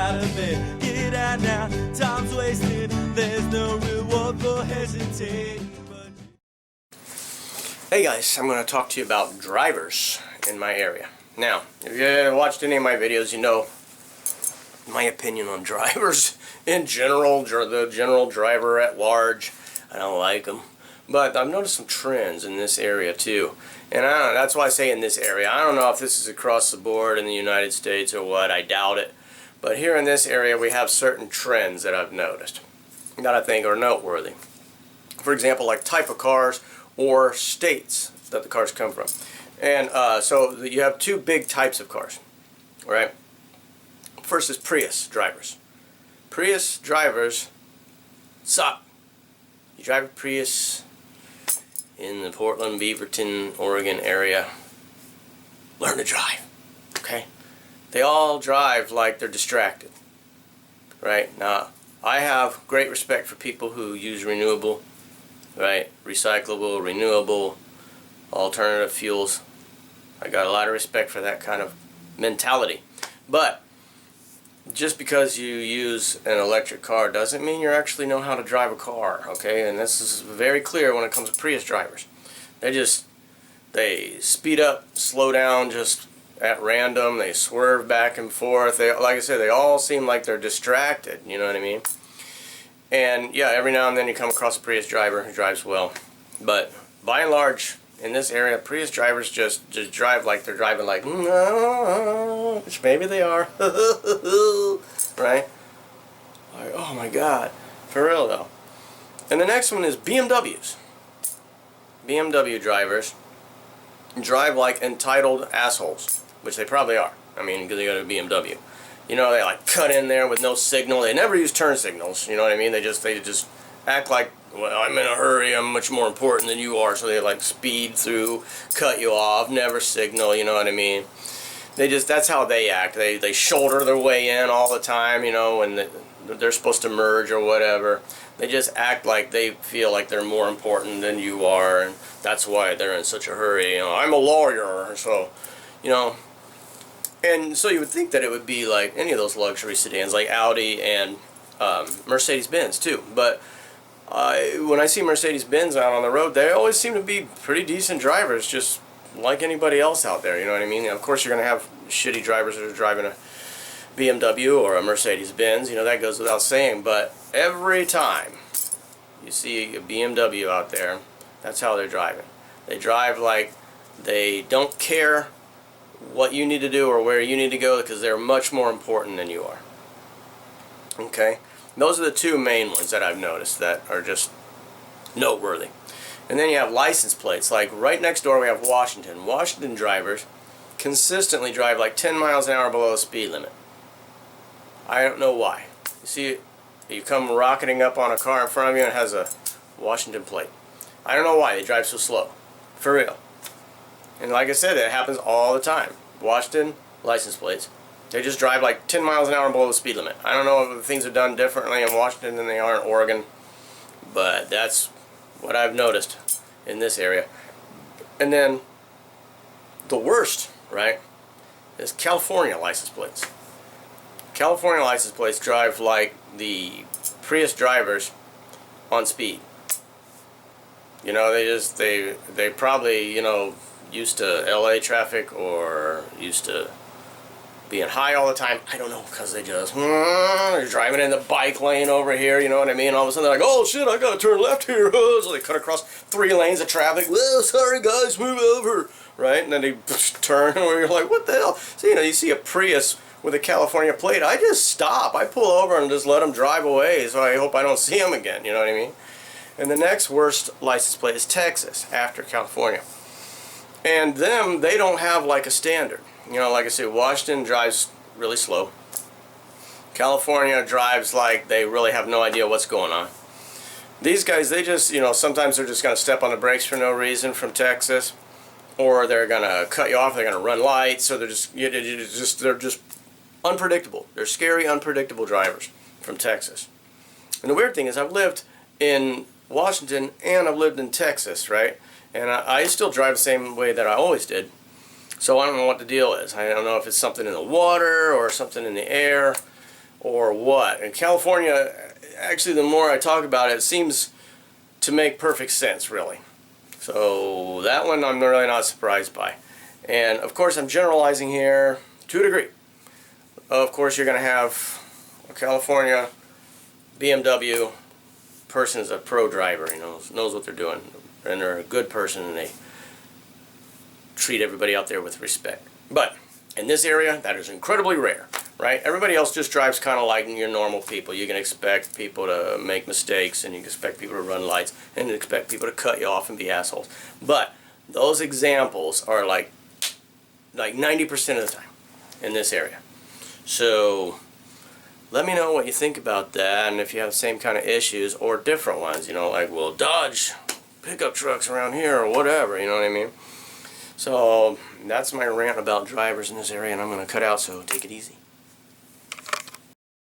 out of bed. Get out now, time's wasted. There's no reward for hesitating. Hey guys, I'm going to talk to you about drivers in my area. Now, if you watched any of my videos, you know my opinion on drivers in general, the general driver at large. I don't like them. But I've noticed some trends in this area too. And I don't know, that's why I say in this area. I don't know if this is across the board in the United States or what. I doubt it. But here in this area we have certain trends that I've noticed that I think are noteworthy. For example, like type of cars or states that the cars come from. And so you have two big types of cars, right? First is Prius drivers. Prius drivers suck. You drive a Prius in the Portland, Beaverton, Oregon area, learn to drive, okay? They all drive like they're distracted, right? Now, I have great respect for people who use renewable, right, recyclable, renewable, alternative fuels. I got a lot of respect for that kind of mentality. But just because you use an electric car doesn't mean you actually know how to drive a car, okay? And this is very clear when it comes to Prius drivers. They speed up, slow down just at random. They swerve back and forth. Like I said, they all seem like they're distracted, you know what I mean? And yeah, every now and then you come across a Prius driver who drives well. But by and large, in this area, Prius drivers just drive like they're driving like, which maybe they are, right? Like, oh my God, for real though. And the next one is BMWs. BMW drivers drive like entitled assholes, which they probably are. I mean, because they got a BMW. You know, they like cut in there with no signal. They never use turn signals. You know what I mean? They just act like, well, I'm in a hurry. I'm much more important than you are. So they like speed through, cut you off, never signal. You know what I mean? That's how they act. They shoulder their way in all the time. You know, when they're supposed to merge or whatever. They just act like they feel like they're more important than you are, and that's why they're in such a hurry. You know, I'm a lawyer, so you know. And so you would think that it would be like any of those luxury sedans, like Audi and Mercedes-Benz too. But when I see Mercedes-Benz out on the road, they always seem to be pretty decent drivers, just like anybody else out there. You know what I mean? And of course, you're going to have shitty drivers that are driving a BMW or a Mercedes-Benz. You know, that goes without saying. But every time you see a BMW out there, that's how they're driving. They drive like they don't care what you need to do or where you need to go because they're much more important than you are. Okay? Those are the two main ones that I've noticed that are just noteworthy. And then you have license plates. Like right next door we have Washington. Washington drivers consistently drive like 10 miles an hour below the speed limit. I don't know why. You see, you come rocketing up on a car in front of you and it has a Washington plate. I don't know why they drive so slow. For real. And like I said, it happens all the time. Washington license plates. They just drive like 10 miles an hour below the speed limit. I don't know if things are done differently in Washington than they are in Oregon, but that's what I've noticed in this area. And then the worst, right, is California license plates. California license plates drive like the Prius drivers on speed. You know, they probably, you know, used to LA traffic or used to being high all the time. I don't know, because they're driving in the bike lane over here, you know what I mean? All of a sudden they're like, oh shit, I gotta turn left here. So they cut across 3 lanes of traffic. Whoa, sorry guys, move over. Right? And then they turn where you're like, what the hell? So, you know, you see a Prius with a California plate, I just stop. I pull over and just let them drive away, so I hope I don't see them again, you know what I mean? And the next worst license plate is Texas, after California. And they don't have like a standard. You know, like I said, Washington drives really slow. California drives like they really have no idea what's going on. These guys, they just, you know, sometimes they're just going to step on the brakes for no reason from Texas. Or they're going to cut you off, they're going to run lights, or they're just unpredictable. They're scary, unpredictable drivers from Texas. And the weird thing is I've lived in Washington and I've lived in Texas, right? And I still drive the same way that I always did. So I don't know what the deal is. I don't know if it's something in the water or something in the air. or what. In California, actually, the more I talk about it, it seems to make perfect sense, really. So that one I'm really not surprised by. And of course, I'm generalizing here to a degree. Of course, you're going to have a California BMW person is a pro driver, knows what they're doing, and they're a good person, and they treat everybody out there with respect. But in this area, that is incredibly rare, right? Everybody else just drives kind of like your normal people. You can expect people to make mistakes, and you can expect people to run lights, and you expect people to cut you off and be assholes. But those examples are like 90% of the time in this area. So let me know what you think about that, and if you have the same kind of issues or different ones, like, well, Dodge pickup trucks around here or whatever, you know what I mean? So that's my rant about drivers in this area, and I'm going to cut out, so take it easy.